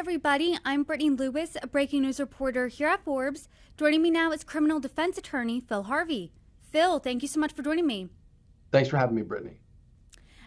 everybody. I'm Brittany Lewis, a breaking news reporter here at Forbes. Joining me now is criminal defense attorney Phil Harvey. Phil, thank you so much for joining me. Thanks for having me, Brittany.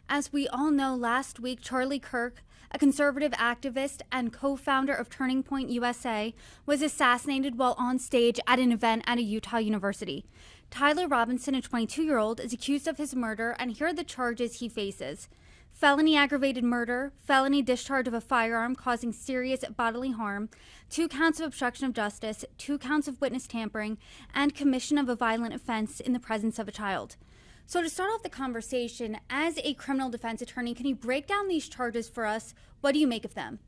As we all know, last week, Charlie Kirk, a conservative activist and co-founder of Turning Point USA, was assassinated while on stage at an event at a Utah university. Tyler Robinson, a 22-year-old, is accused of his murder, and here are the charges he faces. Felony aggravated murder, felony discharge of a firearm causing serious bodily harm, 2 counts of obstruction of justice, 2 counts of witness tampering, and commission of a violent offense in the presence of a child. So to start off the conversation, as a criminal defense attorney, can you break down these charges for us? What do you make of them?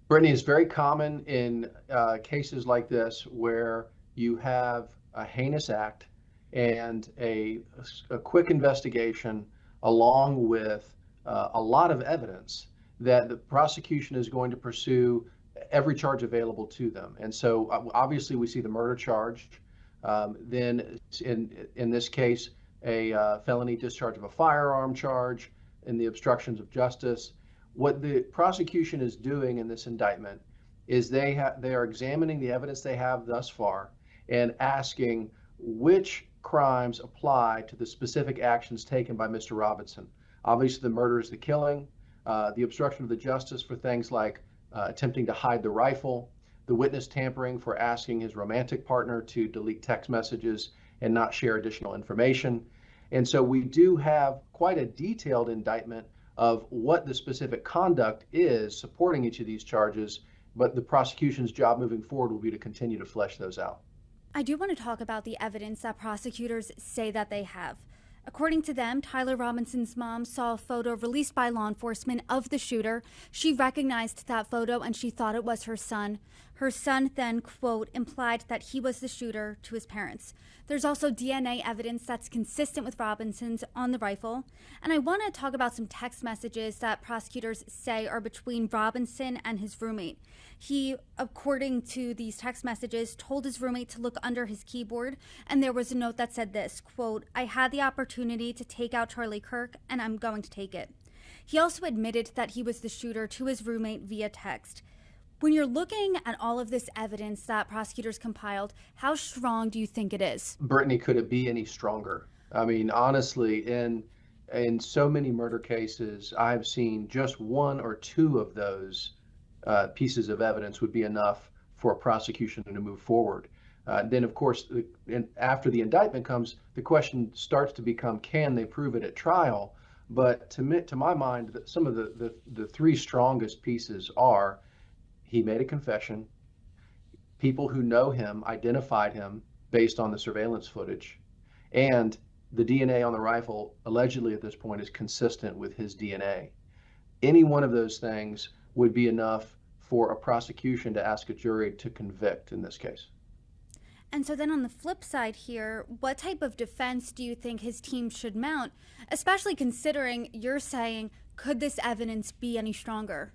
Brittany, it's very common in cases like this where you have a heinous act and a quick investigation along with a lot of evidence that the prosecution is going to pursue every charge available to them. And so obviously we see the murder charge, then in this case, a felony discharge of a firearm charge, in the obstructions of justice. What the prosecution is doing in this indictment is they are examining the evidence they have thus far and asking which crimes apply to the specific actions taken by Mr. Robinson. Obviously, the murder is the killing, the obstruction of the justice for things like attempting to hide the rifle, the witness tampering for asking his romantic partner to delete text messages and not share additional information. And so we do have quite a detailed indictment of what the specific conduct is supporting each of these charges, but the prosecution's job moving forward will be to continue to flesh those out. I do want to talk about the evidence that prosecutors say that they have. According to them, Tyler Robinson's mom saw a photo released by law enforcement of the shooter. She recognized that photo and she thought it was her son. Her son then, quote, implied that he was the shooter to his parents. There's also DNA evidence that's consistent with Robinson's on the rifle. And I want to talk about some text messages that prosecutors say are between Robinson and his roommate. He, according to these text messages, told his roommate to look under his keyboard, and there was a note that said this, quote, I had the opportunity to take out Charlie Kirk, and I'm going to take it. He also admitted that he was the shooter to his roommate via text. When you're looking at all of this evidence that prosecutors compiled, how strong do you think it is? Brittany, could it be any stronger? I mean, honestly, in so many murder cases, I've seen just 1 or 2 of those pieces of evidence would be enough for a prosecution to move forward. Then, of course, after the indictment comes, the question starts to become, can they prove it at trial? But to my mind, some of the 3 strongest pieces are he made a confession, people who know him identified him based on the surveillance footage, and the DNA on the rifle allegedly at this point is consistent with his DNA. Any one of those things would be enough for a prosecution to ask a jury to convict in this case. And so then on the flip side here, what type of defense do you think his team should mount, especially considering you're saying, could this evidence be any stronger?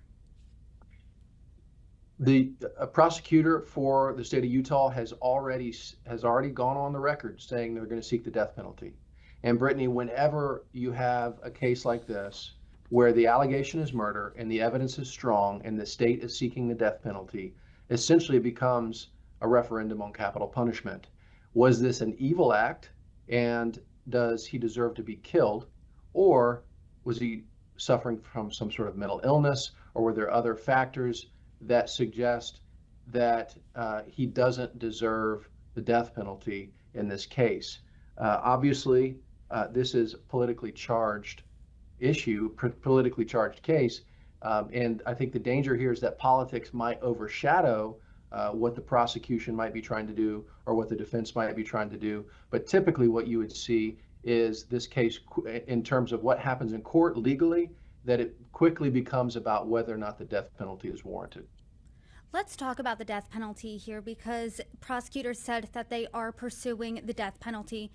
A prosecutor for the state of Utah has already gone on the record saying they're going to seek the death penalty. And Brittany, whenever you have a case like this, where the allegation is murder and the evidence is strong and the state is seeking the death penalty, essentially it becomes a referendum on capital punishment. Was this an evil act, and does he deserve to be killed, or was he suffering from some sort of mental illness, or were there other factors that suggest that he doesn't deserve the death penalty in this case? Obviously, this is a politically charged issue, politically charged case, and I think the danger here is that politics might overshadow what the prosecution might be trying to do or what the defense might be trying to do. But typically what you would see is this case, in terms of what happens in court legally, that it quickly becomes about whether or not the death penalty is warranted. Let's talk about the death penalty here, because prosecutors said that they are pursuing the death penalty.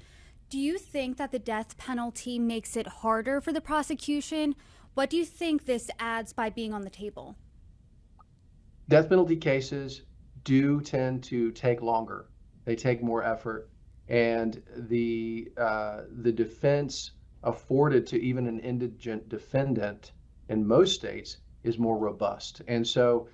Do you think that the death penalty makes it harder for the prosecution? What do you think this adds by being on the table? Death penalty cases do tend to take longer. They take more effort, and the defense afforded to even an indigent defendant in most states is more robust. And so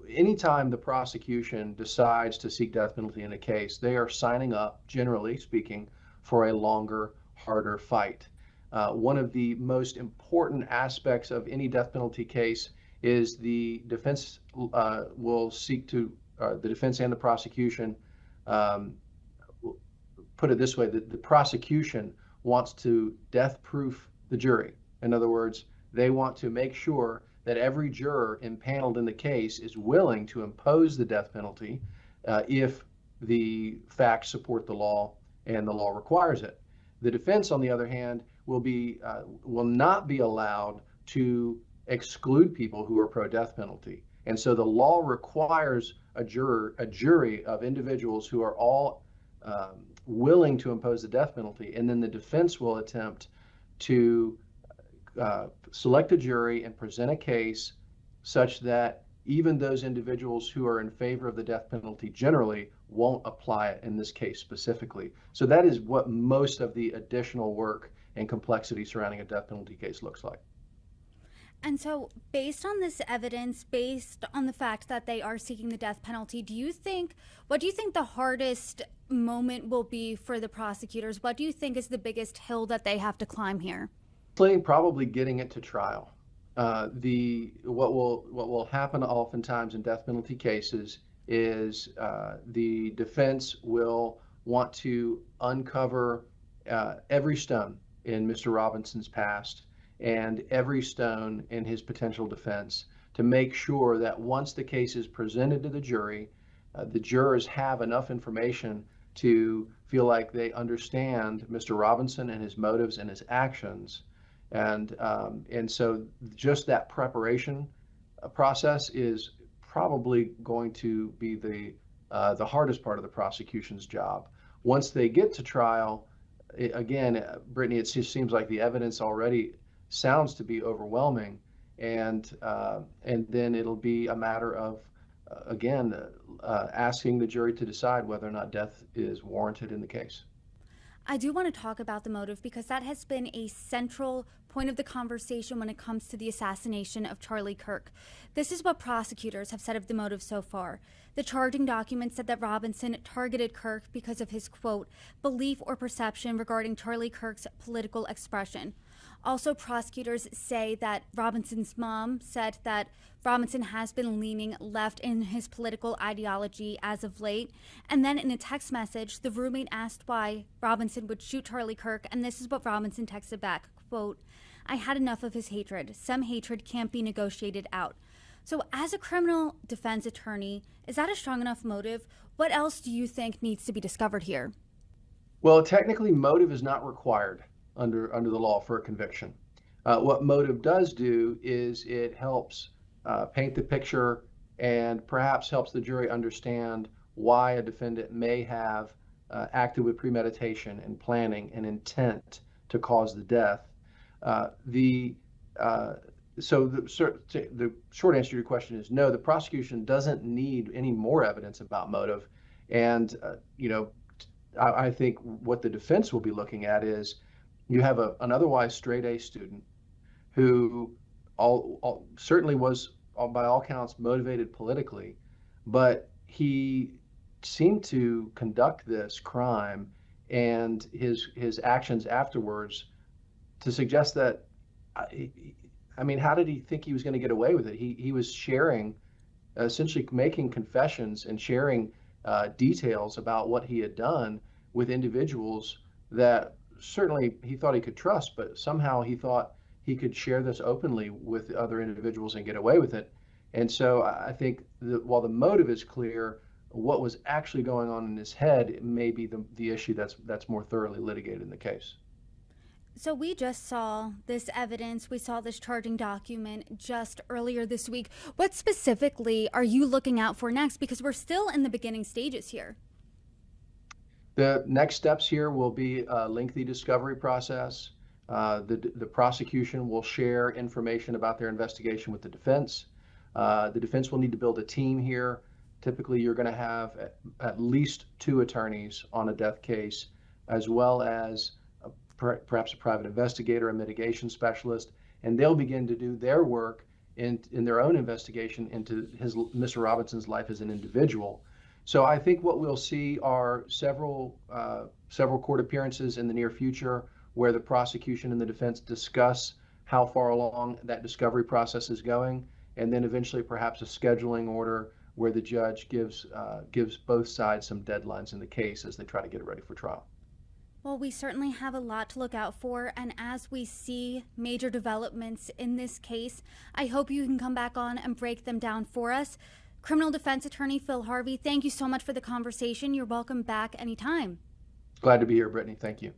anytime the prosecution decides to seek death penalty in a case, they are signing up, generally speaking, for a longer, harder fight. One of the most important aspects of any death penalty case is the defense will seek to, the defense and the prosecution, put it this way, the prosecution wants to death-proof the jury. In other words, they want to make sure that every juror impaneled in the case is willing to impose the death penalty if the facts support the law and the law requires it. The defense, on the other hand, will not be allowed to exclude people who are pro-death penalty. And so the law requires a jury of individuals who are all willing to impose the death penalty, and then the defense will attempt to select a jury and present a case such that even those individuals who are in favor of the death penalty generally won't apply it in this case specifically. So that is what most of the additional work and complexity surrounding a death penalty case looks like. And so, based on this evidence, based on the fact that they are seeking the death penalty, what do you think the hardest moment will be for the prosecutors? What do you think is the biggest hill that they have to climb here? Probably getting it to trial. What will happen oftentimes in death penalty cases is the defense will want to uncover every stone in Mr. Robinson's past and every stone in his potential defense to make sure that once the case is presented to the jury, the jurors have enough information to feel like they understand Mr. Robinson and his motives and his actions. And so just that preparation process is probably going to be the hardest part of the prosecution's job. Once they get to trial, again, Brittany, it just seems like the evidence already sounds to be overwhelming, and then it'll be a matter of asking the jury to decide whether or not death is warranted in the case. I do want to talk about the motive because that has been a central point of the conversation when it comes to the assassination of Charlie Kirk. This is what prosecutors have said of the motive so far. The charging document said that Robinson targeted Kirk because of his, quote, belief or perception regarding Charlie Kirk's political expression. Also, prosecutors say that Robinson's mom said that Robinson has been leaning left in his political ideology as of late. And then in a text message, the roommate asked why Robinson would shoot Charlie Kirk, and this is what Robinson texted back, quote, I had enough of his hatred. Some hatred can't be negotiated out. So as a criminal defense attorney, is that a strong enough motive? What else do you think needs to be discovered here? Well, technically, motive is not required under the law for a conviction. What motive does do is it helps paint the picture and perhaps helps the jury understand why a defendant may have acted with premeditation and planning and intent to cause the death. So the short answer to your question is no, the prosecution doesn't need any more evidence about motive. And, I think what the defense will be looking at is you have an otherwise straight A student who certainly was, by all counts, motivated politically, but he seemed to conduct this crime and his actions afterwards to suggest that, how did he think he was going to get away with it? He was sharing, essentially making confessions and sharing details about what he had done with individuals that certainly he thought he could trust, but somehow he thought he could share this openly with other individuals and get away with it. And so I think that while the motive is clear, what was actually going on in his head may be the issue that's more thoroughly litigated in the case. So we just saw this evidence, we saw this charging document just earlier this week. What specifically are you looking out for next? Because we're still in the beginning stages here. The next steps here will be a lengthy discovery process. The prosecution will share information about their investigation with the defense. The defense will need to build a team here. Typically, you're going to have at least 2 attorneys on a death case, as well as perhaps a private investigator, a mitigation specialist, and they'll begin to do their work in their own investigation into Mr. Robinson's life as an individual. So I think what we'll see are several court appearances in the near future where the prosecution and the defense discuss how far along that discovery process is going, and then eventually perhaps a scheduling order where the judge gives both sides some deadlines in the case as they try to get it ready for trial. Well, we certainly have a lot to look out for, and as we see major developments in this case, I hope you can come back on and break them down for us. Criminal defense attorney Phil Harvey, thank you so much for the conversation. You're welcome back anytime. Glad to be here, Brittany. Thank you.